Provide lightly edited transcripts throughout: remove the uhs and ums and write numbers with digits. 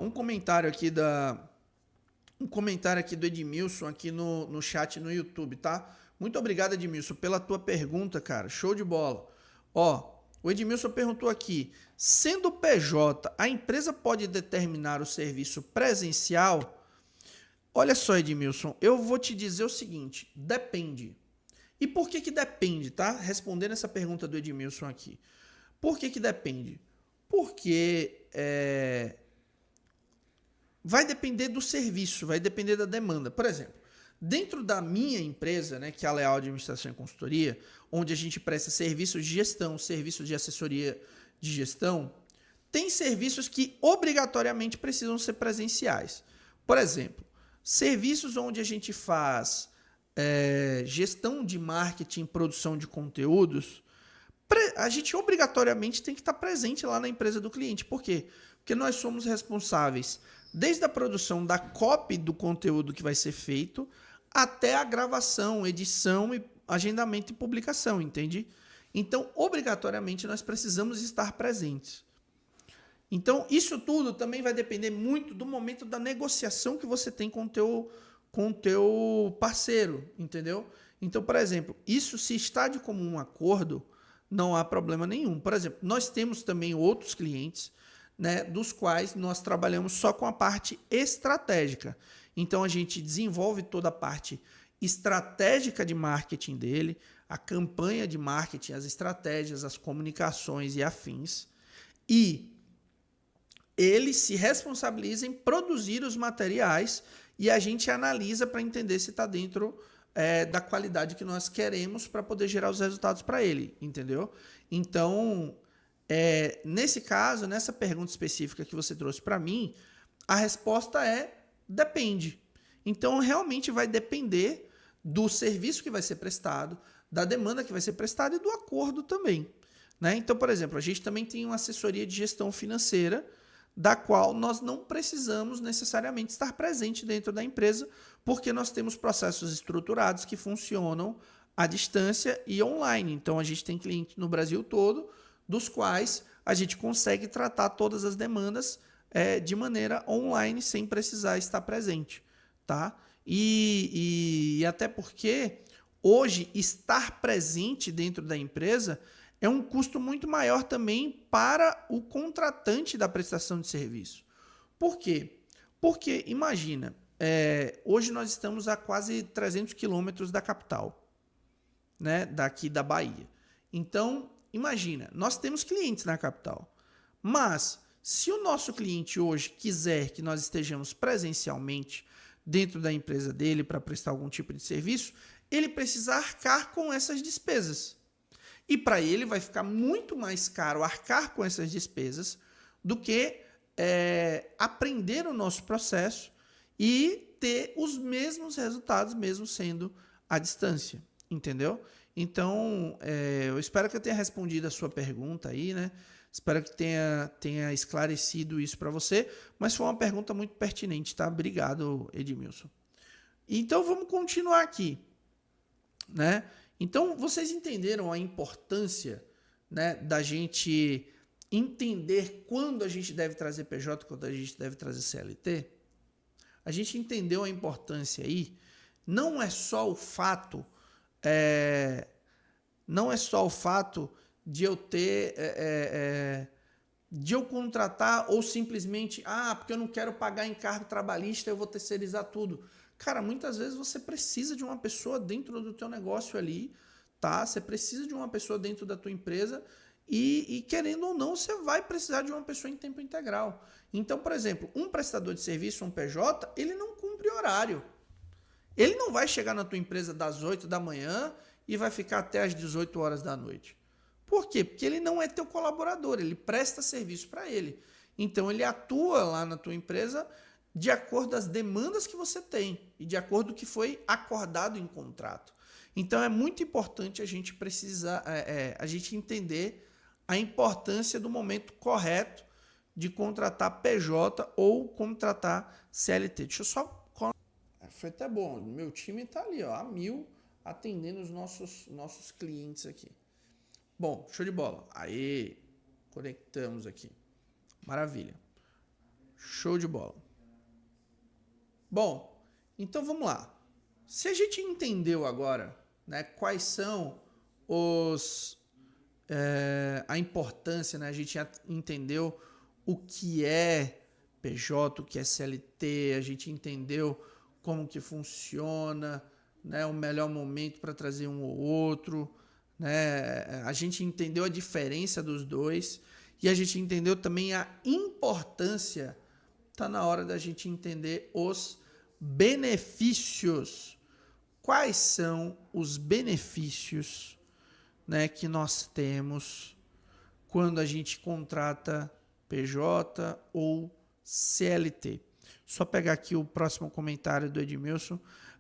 um comentário aqui do Edmilson aqui no chat no YouTube, tá? Muito obrigado, Edmilson, pela tua pergunta, cara. Show de bola. Ó, o Edmilson perguntou aqui: sendo PJ, a empresa pode determinar o serviço presencial? Olha só, Edmilson, eu vou te dizer o seguinte: depende. E por que que depende, tá? Respondendo essa pergunta do Edmilson aqui. Por que que depende? Porque vai depender do serviço, vai depender da demanda. Por exemplo, dentro da minha empresa, né, que é a Leal Administração e Consultoria, onde a gente presta serviços de gestão, serviços de assessoria de gestão, tem serviços que obrigatoriamente precisam ser presenciais. Por exemplo, serviços onde a gente faz gestão de marketing, produção de conteúdos, a gente obrigatoriamente tem que estar presente lá na empresa do cliente. Por quê? Porque nós somos responsáveis desde a produção da copy do conteúdo que vai ser feito até a gravação, edição, agendamento e publicação, entende? Então, obrigatoriamente, nós precisamos estar presentes. Então, isso tudo também vai depender muito do momento da negociação que você tem com o teu parceiro, entendeu? Então, por exemplo, isso se está de comum acordo, não há problema nenhum. Por exemplo, nós temos também outros clientes, né, dos quais nós trabalhamos só com a parte estratégica. Então, a gente desenvolve toda a parte estratégica de marketing dele, a campanha de marketing, as estratégias, as comunicações e afins. E ele se responsabiliza em produzir os materiais e a gente analisa para entender se está dentro da qualidade que nós queremos para poder gerar os resultados para ele, entendeu? Então, nesse caso, nessa pergunta específica que você trouxe para mim, a resposta é depende. Então, realmente vai depender do serviço que vai ser prestado, da demanda que vai ser prestada e do acordo também, né? Então, por exemplo, a gente também tem uma assessoria de gestão financeira, da qual nós não precisamos necessariamente estar presente dentro da empresa, porque nós temos processos estruturados que funcionam à distância e online. Então, a gente tem clientes no Brasil todo, dos quais a gente consegue tratar todas as demandas de maneira online, sem precisar estar presente, tá? E até porque hoje estar presente dentro da empresa é um custo muito maior também para o contratante da prestação de serviço. Por quê? Porque, imagina, hoje nós estamos a quase 300 quilômetros da capital, né, daqui da Bahia. Então, imagina, nós temos clientes na capital, mas se o nosso cliente hoje quiser que nós estejamos presencialmente dentro da empresa dele para prestar algum tipo de serviço, ele precisa arcar com essas despesas. E para ele vai ficar muito mais caro arcar com essas despesas do que aprender o nosso processo e ter os mesmos resultados, mesmo sendo à distância, entendeu? Então, eu espero que eu tenha respondido a sua pergunta aí, né? Espero que tenha esclarecido isso para você, mas foi uma pergunta muito pertinente, tá? Obrigado, Edmilson. Então, vamos continuar aqui, né? Então, vocês entenderam a importância, né, da gente entender quando a gente deve trazer PJ, quando a gente deve trazer CLT? A gente entendeu a importância aí. Não é só o fato, de eu ter, de eu contratar ou simplesmente, porque eu não quero pagar encargo trabalhista, eu vou terceirizar tudo. Cara, muitas vezes você precisa de uma pessoa dentro do teu negócio ali, tá? Você precisa de uma pessoa dentro da tua empresa e querendo ou não, você vai precisar de uma pessoa em tempo integral. Então, por exemplo, um prestador de serviço, um PJ, ele não cumpre horário. Ele não vai chegar na tua empresa das 8 da manhã e vai ficar até as 18 horas da noite. Por quê? Porque ele não é teu colaborador, ele presta serviço para ele. Então, ele atua lá na tua empresa de acordo com as demandas que você tem e de acordo com o que foi acordado em contrato. Então, é muito importante a gente a gente entender a importância do momento correto de contratar PJ ou contratar CLT. Deixa eu só... Foi até bom, meu time está ali, ó, a 1000, atendendo os nossos clientes aqui. Bom, show de bola. Aí, conectamos aqui. Maravilha. Show de bola. Bom, então vamos lá. Se a gente entendeu agora, né, quais são a importância, né, a gente entendeu o que é PJ, o que é CLT, a gente entendeu como que funciona, né, o melhor momento para trazer um ou outro, né, a gente entendeu a diferença dos dois e a gente entendeu também a importância. Está na hora da gente entender os benefícios. Quais são os benefícios, né, que nós temos quando a gente contrata PJ ou CLT? Só pegar aqui o próximo comentário do Edmilson.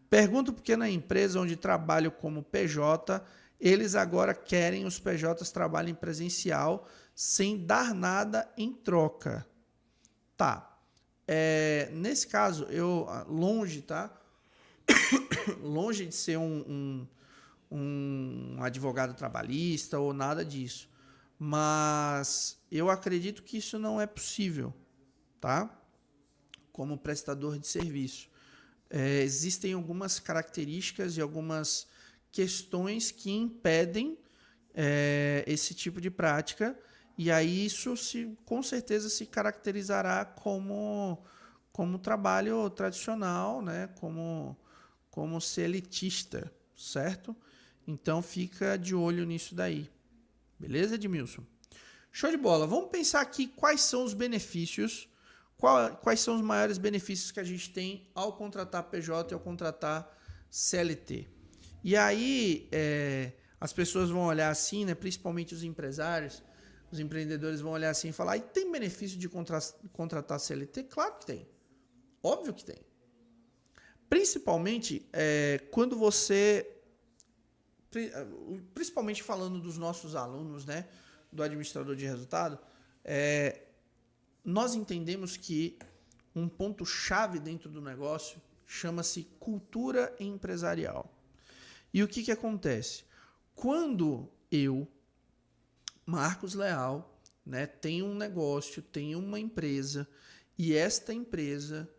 Pergunto porque na empresa onde trabalho como PJ, eles agora querem os PJs trabalhem presencial sem dar nada em troca. Tá. Nesse caso, eu longe, tá? Longe de ser um advogado trabalhista ou nada disso. Mas eu acredito que isso não é possível, tá? Como prestador de serviço. Existem algumas características e algumas questões que impedem esse tipo de prática, e aí isso com certeza se caracterizará como trabalho tradicional, né? como CLTista, certo? Então fica de olho nisso daí. Beleza, Edmilson? Show de bola. Vamos pensar aqui quais são os benefícios, quais são os maiores benefícios que a gente tem ao contratar PJ e ao contratar CLT. E aí as pessoas vão olhar assim, né, principalmente os empresários, os empreendedores vão olhar assim e falar: e tem benefício de contratar CLT? Claro que tem. Óbvio que tem. Principalmente quando você... Principalmente falando dos nossos alunos, né, do administrador de resultado, nós entendemos que um ponto-chave dentro do negócio chama-se cultura empresarial. E o que acontece? Quando eu, Marcos Leal, né, tenho um negócio, tenho uma empresa, e esta empresa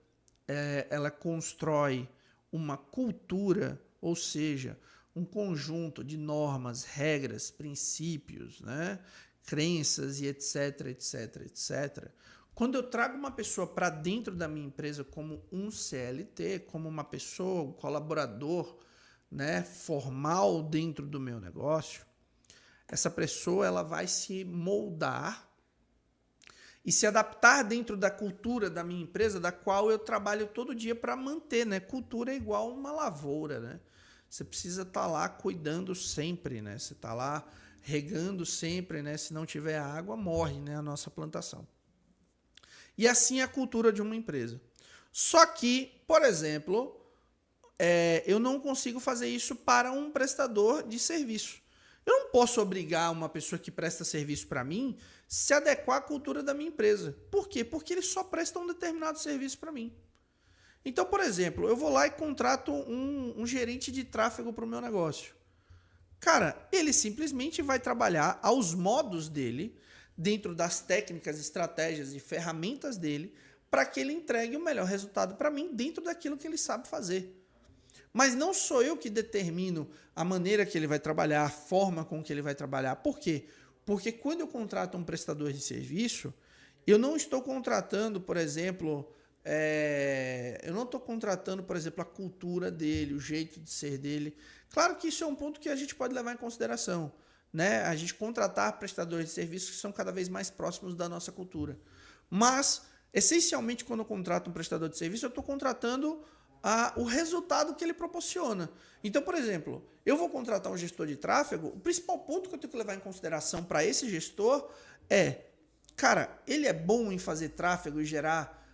ela constrói uma cultura, ou seja, um conjunto de normas, regras, princípios, né, crenças e etc, etc, etc. Quando eu trago uma pessoa para dentro da minha empresa como um CLT, como uma pessoa, um colaborador, né, formal dentro do meu negócio, essa pessoa ela vai se moldar e se adaptar dentro da cultura da minha empresa, da qual eu trabalho todo dia para manter, né? Cultura é igual uma lavoura, né? Você precisa estar lá cuidando sempre, né? Você está lá regando sempre, né? Se não tiver água, morre, né, a nossa plantação. E assim é a cultura de uma empresa. Só que, por exemplo, eu não consigo fazer isso para um prestador de serviço. Eu não posso obrigar uma pessoa que presta serviço para mim se adequar à cultura da minha empresa. Por quê? Porque eles só prestam um determinado serviço para mim. Então, por exemplo, eu vou lá e contrato um gerente de tráfego para o meu negócio. Cara, ele simplesmente vai trabalhar aos modos dele, dentro das técnicas, estratégias e ferramentas dele, para que ele entregue o melhor resultado para mim dentro daquilo que ele sabe fazer. Mas não sou eu que determino a maneira que ele vai trabalhar, a forma com que ele vai trabalhar. Por quê? Porque quando eu contrato um prestador de serviço, eu não estou contratando, por exemplo, a cultura dele, o jeito de ser dele. Claro que isso é um ponto que a gente pode levar em consideração, né? A gente contratar prestadores de serviços que são cada vez mais próximos da nossa cultura. Mas, essencialmente, quando eu contrato um prestador de serviço, eu estou contratando o resultado que ele proporciona. Então, por exemplo, eu vou contratar um gestor de tráfego, o principal ponto que eu tenho que levar em consideração para esse gestor cara, ele é bom em fazer tráfego e gerar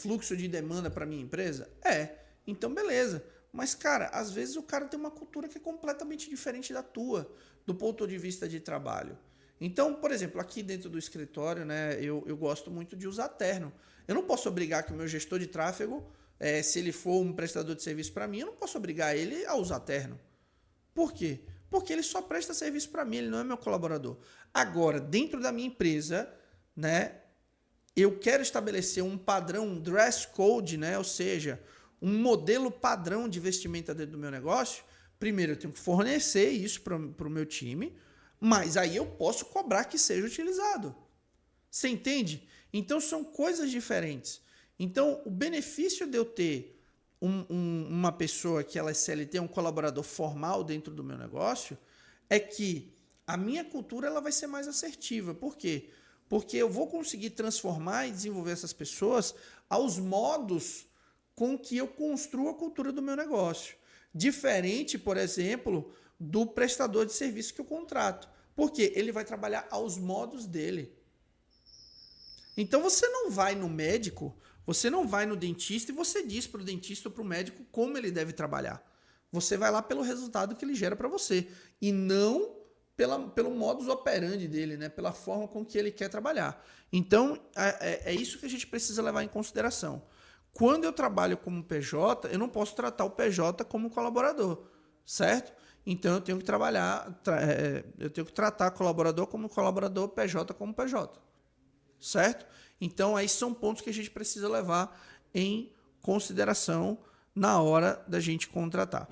fluxo de demanda para minha empresa? Então beleza. Mas, cara, às vezes o cara tem uma cultura que é completamente diferente da tua, do ponto de vista de trabalho. Então, por exemplo, aqui dentro do escritório, né, eu gosto muito de usar terno. Eu não posso obrigar que o meu gestor de tráfego, se ele for um prestador de serviço para mim, eu não posso obrigar ele a usar terno. Por quê? Porque ele só presta serviço para mim, ele não é meu colaborador. Agora, dentro da minha empresa, né, eu quero estabelecer um padrão, um dress code, né? Ou seja, um modelo padrão de vestimenta dentro do meu negócio, primeiro eu tenho que fornecer isso para o meu time, mas aí eu posso cobrar que seja utilizado. Você entende? Então são coisas diferentes. Então o benefício de eu ter uma pessoa que ela é CLT, um colaborador formal dentro do meu negócio, é que a minha cultura ela vai ser mais assertiva. Por quê? Porque eu vou conseguir transformar e desenvolver essas pessoas aos modos com que eu construo a cultura do meu negócio. Diferente, por exemplo, do prestador de serviço que eu contrato. Porque ele vai trabalhar aos modos dele. Então você não vai no médico, você não vai no dentista e você diz para o dentista ou para o médico como ele deve trabalhar. Você vai lá pelo resultado que ele gera para você. E não pelo modus operandi dele, né? Pela forma com que ele quer trabalhar. Então, é isso que a gente precisa levar em consideração. Quando eu trabalho como PJ, eu não posso tratar o PJ como colaborador, certo? Então, eu tenho que eu tenho que tratar colaborador como colaborador, PJ como PJ, certo? Então, aí são pontos que a gente precisa levar em consideração na hora da gente contratar.